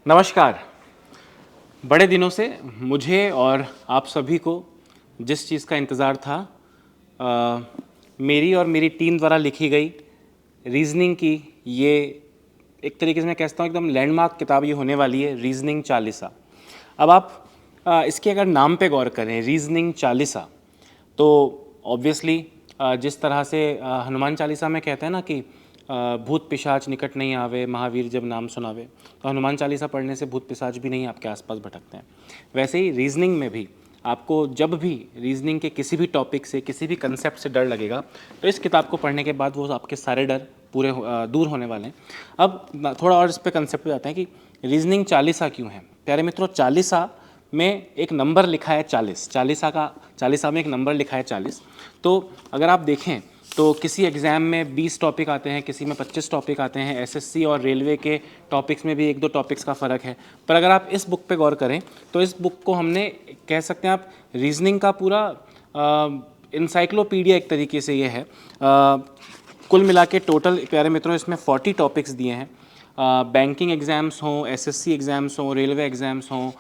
नमस्कार। बड़े दिनों से मुझे और आप सभी को जिस चीज़ का इंतज़ार था, मेरी और मेरी टीम द्वारा लिखी गई रीज़निंग की ये एक तरीके से मैं कहता हूँ एकदम लैंडमार्क किताब ये होने वाली है, रीज़निंग चालीसा। अब आप इसके अगर नाम पे गौर करें, रीज़निंग चालीसा, तो ऑब्वियसली जिस तरह से हनुमान चालीसा में कहते हैं ना कि भूत पिशाच निकट नहीं आवे, महावीर जब नाम सुनावे, तो हनुमान चालीसा पढ़ने से भूत पिशाच भी नहीं आपके आसपास भटकते हैं। वैसे ही रीजनिंग में भी आपको जब भी रीजनिंग के किसी भी टॉपिक से, किसी भी कंसेप्ट से डर लगेगा, तो इस किताब को पढ़ने के बाद वो आपके सारे डर पूरे दूर होने वाले हैं। अब थोड़ा और इस पर कंसेप्ट पे जाते हैं कि रीजनिंग चालीसा क्यों है। प्यारे मित्रों, चालीसा में एक नंबर लिखा है 40, चालीसा में एक नंबर लिखा है 40। तो अगर आप देखें तो किसी एग्ज़ाम में 20 टॉपिक आते हैं, किसी में 25 टॉपिक आते हैं। एसएससी और रेलवे के टॉपिक्स में भी 1-2 टॉपिक्स का फ़र्क है। पर अगर आप इस बुक पे गौर करें तो इस बुक को हमने कह सकते हैं आप रीजनिंग का पूरा इंसाइक्लोपीडिया एक तरीके से ये है। कुल मिला के टोटल प्यारे मित्रों इसमें 40 टॉपिक्स दिए हैं। बैंकिंग एग्ज़ाम्स हों, एसएससी एग्ज़ाम्स हों, रेलवे एग्ज़ाम्स हों,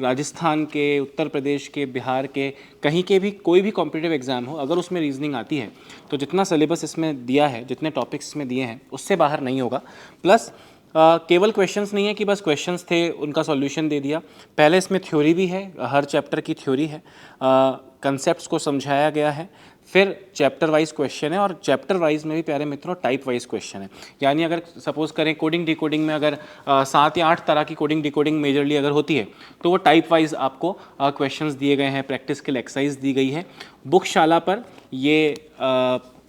राजस्थान के, उत्तर प्रदेश के, बिहार के, कहीं के भी कोई भी कॉम्पिटिटिव एग्ज़ाम हो, अगर उसमें रीजनिंग आती है तो जितना सिलेबस इसमें दिया है, जितने टॉपिक्स इसमें दिए हैं, उससे बाहर नहीं होगा। प्लस केवल क्वेश्चंस नहीं है कि बस क्वेश्चंस थे उनका सॉल्यूशन दे दिया। पहले इसमें थ्योरी भी है, हर चैप्टर की थ्योरी है, कंसेप्ट्स को समझाया गया है, फिर चैप्टर वाइज क्वेश्चन है, और चैप्टर वाइज में भी प्यारे मित्रों टाइप वाइज क्वेश्चन है। यानी अगर सपोज़ करें कोडिंग डिकोडिंग में अगर 7 या 8 तरह की कोडिंग डिकोडिंग मेजरली अगर होती है, तो वो टाइप वाइज आपको क्वेश्चंस दिए गए हैं, प्रैक्टिस के लिए एक्सरसाइज दी गई है। बुकशाला पर ये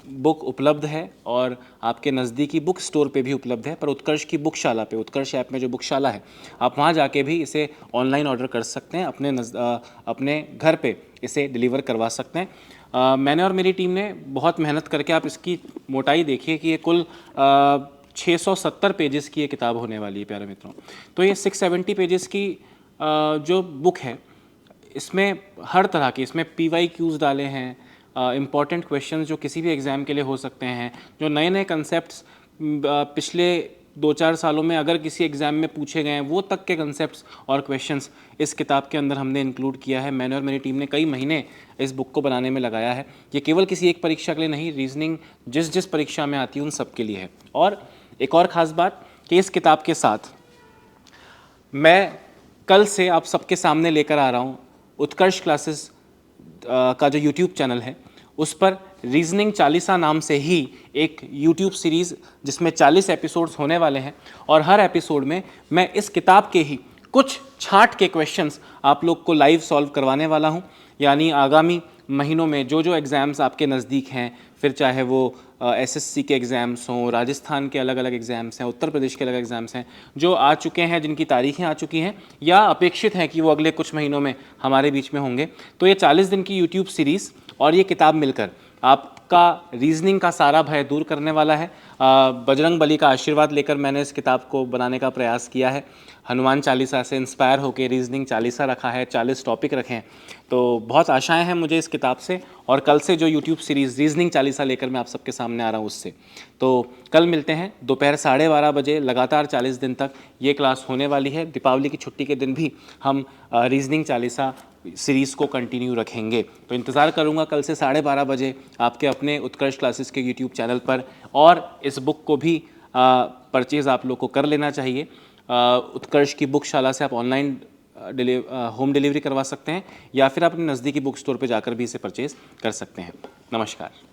बुक उपलब्ध है और आपके नज़दीकी बुक स्टोर पे भी उपलब्ध है। पर उत्कर्ष की बुकशाला पे, उत्कर्ष ऐप में जो बुकशाला है, आप वहाँ जाके भी इसे ऑनलाइन ऑर्डर कर सकते हैं, अपने घर पे इसे डिलीवर करवा सकते हैं। मैंने और मेरी टीम ने बहुत मेहनत करके, आप इसकी मोटाई देखिए कि ये कुल 670 पेजेस की ये किताब होने वाली है प्यारे मित्रों। तो ये 670 पेजेस की जो बुक है, इसमें हर तरह के, इसमें PYQs डाले हैं, इम्पॉर्टेंट क्वेश्चंस जो किसी भी एग्ज़ाम के लिए हो सकते हैं, जो नए नए कंसेप्ट्स पिछले 2-4 सालों में अगर किसी एग्ज़ाम में पूछे गए हैं, वो तक के कंसेप्ट्स और क्वेश्चंस इस किताब के अंदर हमने इंक्लूड किया है। मैंने और मेरी टीम ने कई महीने इस बुक को बनाने में लगाया है। ये केवल किसी एक परीक्षा के लिए नहीं, रीजनिंग जिस जिस परीक्षा में आती है उन सब के लिए है। और एक और ख़ास बात कि इस किताब के साथ मैं कल से आप सबके सामने लेकर आ रहा हूँ उत्कर्ष क्लासेस का जो यूट्यूब चैनल है, उस पर रीजनिंग चालीसा नाम से ही एक यूट्यूब सीरीज़, जिसमें 40 एपिसोड्स होने वाले हैं, और हर एपिसोड में मैं इस किताब के ही कुछ छांट के क्वेश्चंस आप लोग को लाइव सॉल्व करवाने वाला हूं। यानी आगामी महीनों में जो जो एग्ज़ाम्स आपके नज़दीक हैं, फिर चाहे वो एसएससी के एग्ज़ाम्स हों, राजस्थान के अलग अलग एग्ज़ाम्स हैं, उत्तर प्रदेश के अलग एग्ज़ाम्स हैं, जो आ चुके हैं, जिनकी तारीखें आ चुकी हैं या अपेक्षित हैं कि वो अगले कुछ महीनों में हमारे बीच में होंगे, तो ये 40 दिन की यूट्यूब सीरीज़ और ये किताब मिलकर आपका रीजनिंग का सारा भय दूर करने वाला है। बजरंग बली का आशीर्वाद लेकर मैंने इस किताब को बनाने का प्रयास किया है। हनुमान चालीसा से इंस्पायर होकर रीजनिंग चालीसा रखा है, 40 टॉपिक रखे हैं। तो बहुत आशाएं हैं मुझे इस किताब से, और कल से जो यूट्यूब सीरीज़ रीजनिंग चालीसा लेकर मैं आप सबके सामने आ रहा हूँ उससे। तो कल मिलते हैं दोपहर 12:30 बजे। लगातार 40 दिन तक ये क्लास होने वाली है। दीपावली की छुट्टी के दिन भी हम रीजनिंग चालीसा सीरीज़ को कंटिन्यू रखेंगे। तो इंतज़ार करूंगा कल से 12:30 बजे आपके अपने उत्कर्ष क्लासेस के यूट्यूब चैनल पर। और इस बुक को भी परचेज़ आप लोग को कर लेना चाहिए। उत्कर्ष की बुकशाला से आप ऑनलाइन होम डिलीवरी करवा सकते हैं, या फिर आप अपने नज़दीकी बुक स्टोर पर जाकर भी इसे परचेज़ कर सकते हैं। नमस्कार।